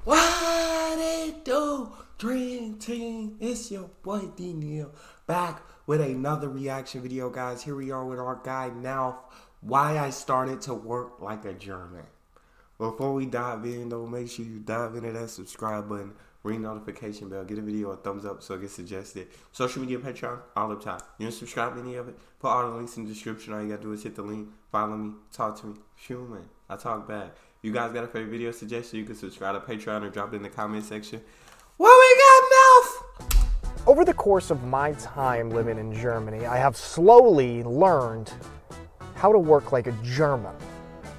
What it do, Dream Team? It's your boy Neal back with another reaction video, guys. Here we are with our guy Nalf. Why I started to work like a German. Before we dive in, though, make sure you dive into that subscribe button, ring notification bell, get a video a thumbs up so it gets suggested. Social media, Patreon, all up top. You don't subscribe to any of it? Put all the links in the description. All you gotta do is hit the link, follow me, talk to me. Human, I talk back. You guys got a favorite video suggestion? You can subscribe to Patreon or drop it in the comment section. What we got, Nalf? Over the course of my time living in Germany, I have slowly learned how to work like a German.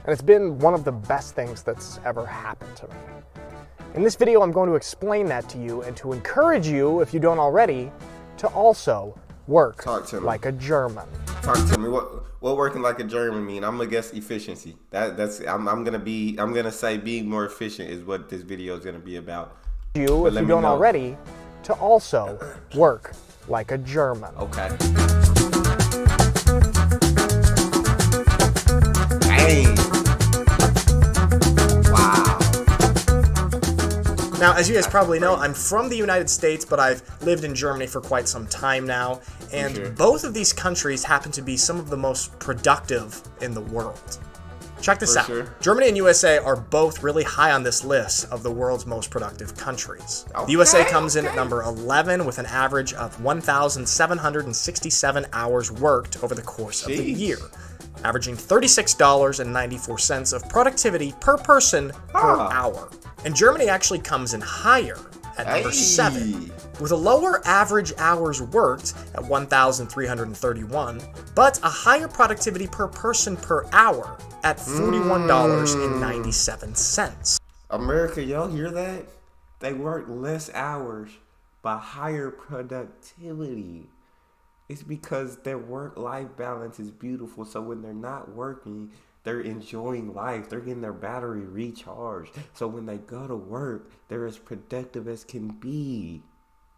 And it's been one of the best things that's ever happened to me. In this video, I'm going to explain that to you and to encourage you, if you don't already, to also work like a German. Talk to me. What working like a German mean? I'm gonna guess efficiency. I'm gonna say being more efficient is what this video is gonna be about. You, if you don't already, to also work like a German. Okay. Dang. Wow. Now, as you guys probably know, I'm from the United States, but I've lived in Germany for quite some time now, and both of these countries happen to be some of the most productive in the world. Check this out. Germany and USA are both really high on this list of the world's most productive countries. The USA comes in at number 11 with an average of 1,767 hours worked over the course of the year, averaging $36.94 of productivity per person per hour. And Germany actually comes in higher at number 7, with a lower average hours worked at 1,331, but a higher productivity per person per hour at $41.97. America, y'all hear that? They work less hours but higher productivity. It's because their work-life balance is beautiful, so when they're not working, they're enjoying life. They're getting their battery recharged. So when they go to work, they're as productive as can be.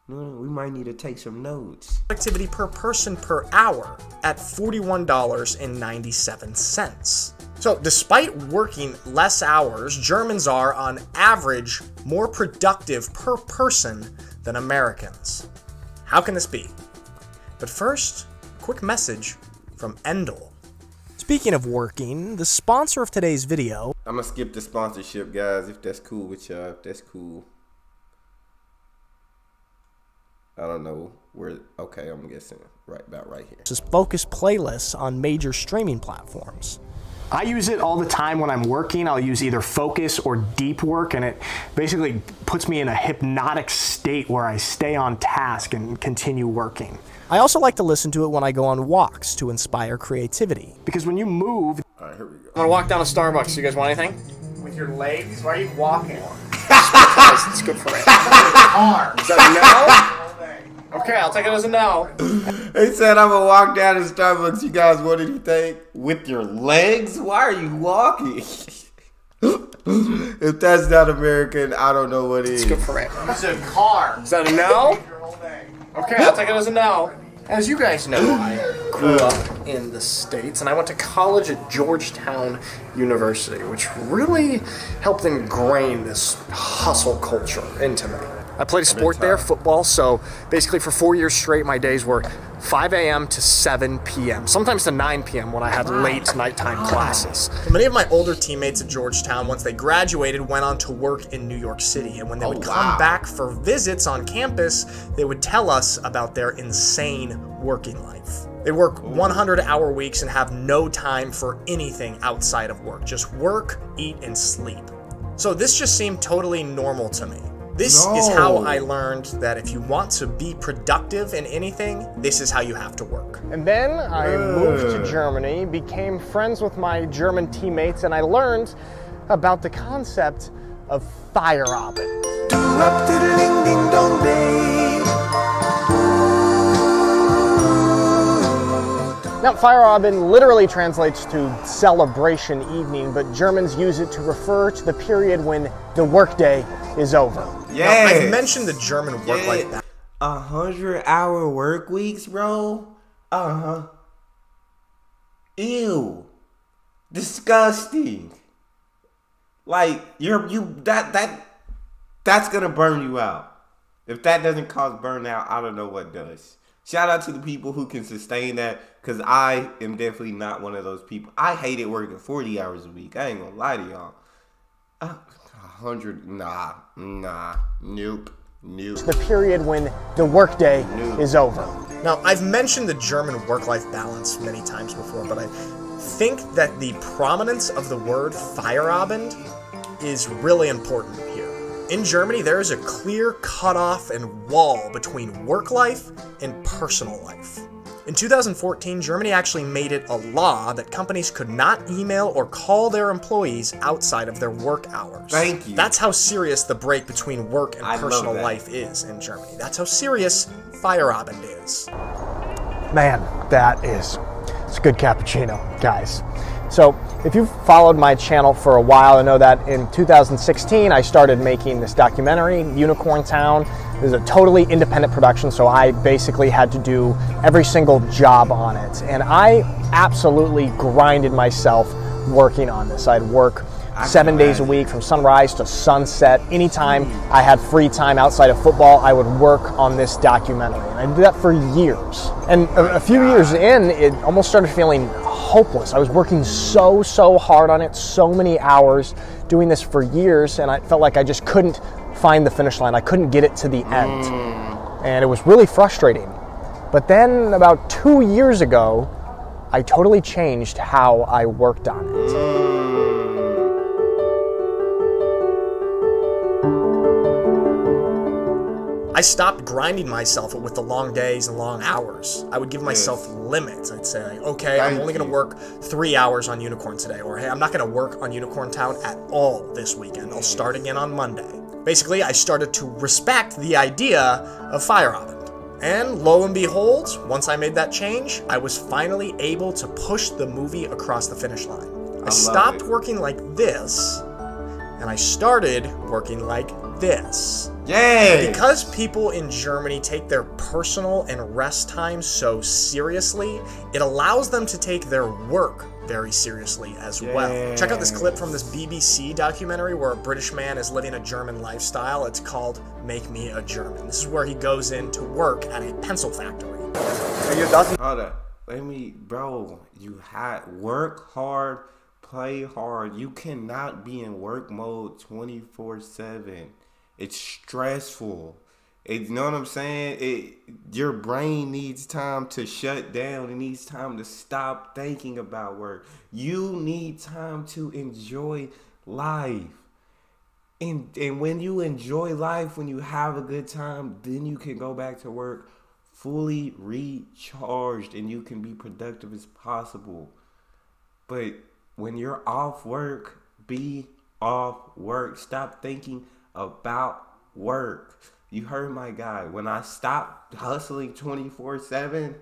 We might need to take some notes. Productivity per person per hour at $41.97. So despite working less hours, Germans are, on average, more productive per person than Americans. How can this be? But first, a quick message from Neal. Speaking of working, the sponsor of today's video... I'm gonna skip the sponsorship, guys, if that's cool with y'all. If that's cool. I don't know where... Okay, I'm guessing about right here. This is Focus playlists on major streaming platforms. I use it all the time when I'm working. I'll use either Focus or Deep Work, and it basically puts me in a hypnotic state where I stay on task and continue working. I also like to listen to it when I go on walks to inspire creativity. Because when you move... All right, here we go. I'm gonna walk down to Starbucks. You guys want anything? With your legs? Why are you walking? Because it's good for me. Is that a no? Okay, I'll take it as a no. He said I'm gonna walk down to Starbucks. You guys want anything? With your legs? Why are you walking? If that's not American, I don't know what is. It's good for me. It's a car. Is that a no? Okay, I'll take it as a no. As you guys know, I grew up in the States, and I went to college at Georgetown University, which really helped ingrain this hustle culture into me. I played a sport there, football, so basically for 4 years straight, my days were 5 a.m. to 7 p.m., sometimes to 9 p.m. when I had late nighttime classes. Many of my older teammates at Georgetown, once they graduated, went on to work in New York City, and when they would come back for visits on campus, they would tell us about their insane working life. They work 100-hour weeks and have no time for anything outside of work. Just work, eat, and sleep. So this just seemed totally normal to me. This is how I learned that if you want to be productive in anything, this is how you have to work. And then I moved to Germany, became friends with my German teammates, and I learned about the concept of Feierabend. Now, Feierabend literally translates to celebration evening, but Germans use it to refer to the period when the workday is over. Yeah, I've mentioned the German work like that. 100-hour work weeks, bro. Ew, disgusting. Like That's going to burn you out. If that doesn't cause burnout, I don't know what does. Shout out to the people who can sustain that, because I am definitely not one of those people. I hated working 40 hours a week. I ain't going to lie to y'all. 100, nope. The period when the workday is over. Now, I've mentioned the German work-life balance many times before, but I think that the prominence of the word Feierabend is really important here. In Germany, there is a clear cutoff and wall between work life and personal life. In 2014, Germany actually made it a law that companies could not email or call their employees outside of their work hours. Thank you. That's how serious the break between work and personal life is in Germany. That's how serious Feierabend is. Man, it's a good cappuccino, guys. So, if you've followed my channel for a while, I know that in 2016 I started making this documentary, Unicorn Town. It was a totally independent production, so I basically had to do every single job on it. And I absolutely grinded myself working on this. I'd work 7 days a week from sunrise to sunset. Anytime I had free time outside of football, I would work on this documentary. And I did that for years. And a few years in, it almost started feeling hopeless. I was working so hard on it, so many hours, doing this for years, and I felt like I just couldn't find the finish line. I couldn't get it to the end. And it was really frustrating. But then about 2 years ago, I totally changed how I worked on it. I stopped grinding myself with the long days and long hours. I would give myself limits. I'd say, okay, I'm only going to work 3 hours on Unicorn today, or hey, I'm not going to work on Unicorn Town at all this weekend. I'll start again on Monday. Basically, I started to respect the idea of Feierabend. And lo and behold, once I made that change, I was finally able to push the movie across the finish line. I stopped working like this, and I started working like this. Yay! Because people in Germany take their personal and rest time so seriously, it allows them to take their work very seriously as well. Check out this clip from this BBC documentary where a British man is living a German lifestyle. It's called Make Me a German. This is where he goes in to work at a pencil factory. Hold up. Bro, you work hard, play hard. You cannot be in work mode 24/7. It's stressful. You know what I'm saying? Your brain needs time to shut down. It needs time to stop thinking about work. You need time to enjoy life. And when you enjoy life, when you have a good time, then you can go back to work fully recharged and you can be productive as possible. But when you're off work, be off work. Stop thinking about work. You heard my guy. When I stopped hustling 24/7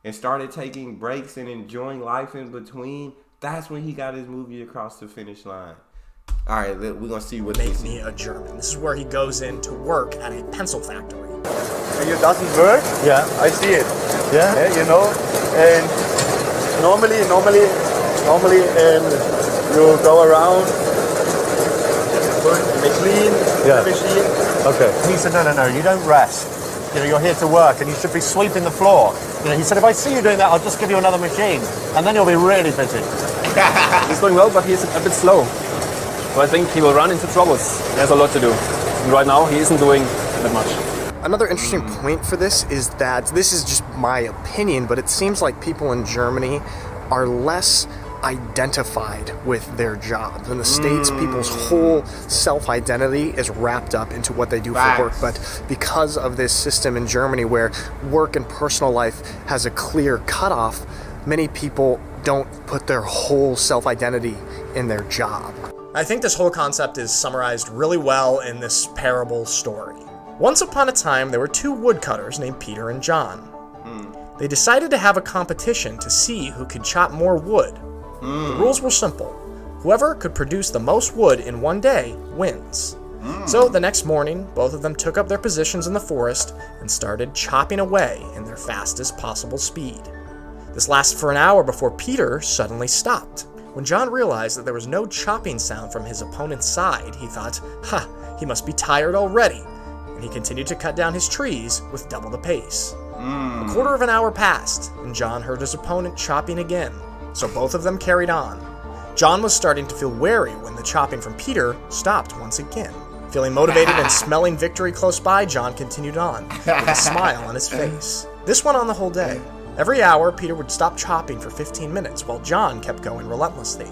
and started taking breaks and enjoying life in between, that's when he got his movie across the finish line. All right, we're gonna see what Make Me a German. This is where he goes in to work at a pencil factory. It doesn't work. Yeah, I see it. Yeah, you know, and normally, you go around. Clean the machine. Okay. He said, no, you don't rest. You know, you're here to work and you should be sweeping the floor. You know, he said, if I see you doing that, I'll just give you another machine. And then you'll be really busy. He's doing well, but he's a bit slow. So I think he will run into troubles. He has a lot to do. And right now, he isn't doing that much. Another interesting point for this is that this is just my opinion, but it seems like people in Germany are less identified with their jobs. In the States, people's whole self-identity is wrapped up into what they do for work. But because of this system in Germany where work and personal life has a clear cutoff, many people don't put their whole self-identity in their job. I think this whole concept is summarized really well in this parable story. Once upon a time, there were two woodcutters named Peter and John. They decided to have a competition to see who could chop more wood. The rules were simple. Whoever could produce the most wood in one day wins. So the next morning, both of them took up their positions in the forest and started chopping away in their fastest possible speed. This lasted for an hour before Peter suddenly stopped. When John realized that there was no chopping sound from his opponent's side, he thought, He must be tired already, and he continued to cut down his trees with double the pace. A quarter of an hour passed, and John heard his opponent chopping again, so both of them carried on. John was starting to feel wary when the chopping from Peter stopped once again. Feeling motivated and smelling victory close by, John continued on, with a smile on his face. This went on the whole day. Every hour, Peter would stop chopping for 15 minutes, while John kept going relentlessly.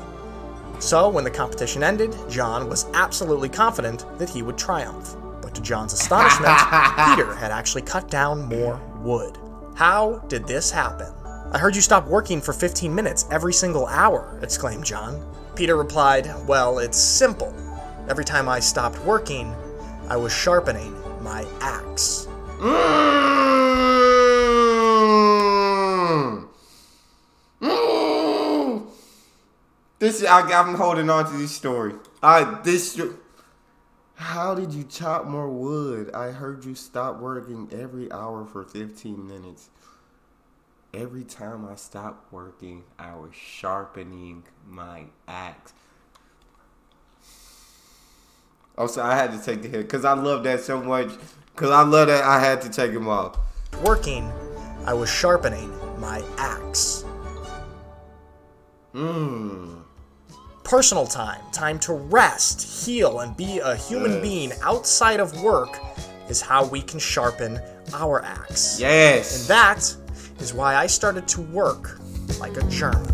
So, when the competition ended, John was absolutely confident that he would triumph. But to John's astonishment, Peter had actually cut down more wood. How did this happen? "I heard you stop working for 15 minutes every single hour," exclaimed John. Peter replied, "Well, it's simple. Every time I stopped working, I was sharpening my axe." I'm holding on to this story. How did you chop more wood? I heard you stop working every hour for 15 minutes. Every time I stopped working, I was sharpening my axe. Oh, so I had to take the hit because I love that so much. Because I love that I had to take him off. Working, I was sharpening my axe. Personal time, time to rest, heal, and be a human being outside of work is how we can sharpen our axe. Yes. And that is why I started to work like a German.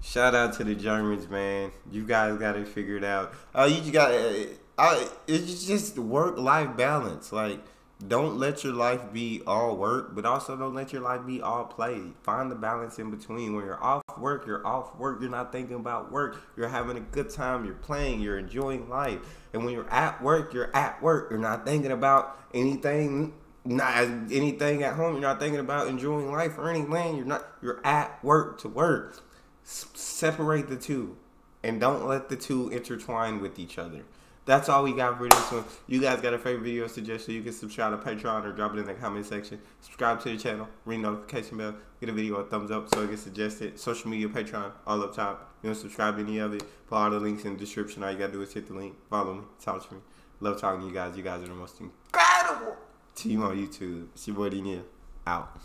Shout out to the Germans, man. You guys got it figured out. It's just work-life balance. Like, don't let your life be all work, but also don't let your life be all play. Find the balance in between. When you're off work, you're off work. You're not thinking about work. You're having a good time. You're playing. You're enjoying life. And when you're at work, you're at work. You're not thinking about anything. Not anything at home. You're not thinking about enjoying life or anything. You're at work to work. Separate the two, and don't let the two intertwine with each other. That's all we got for this one. You guys got a favorite video suggestion? You can subscribe to Patreon or drop it in the comment section. Subscribe to the channel, ring notification bell, get a video a thumbs up so it gets suggested. Social media, Patreon, all up top. You don't subscribe to any of it, put all the links in the description. All you gotta do is hit the link, follow me, talk to me. Love talking to you guys. You guys are the most incredible team on YouTube. It's your boy Neal. Out.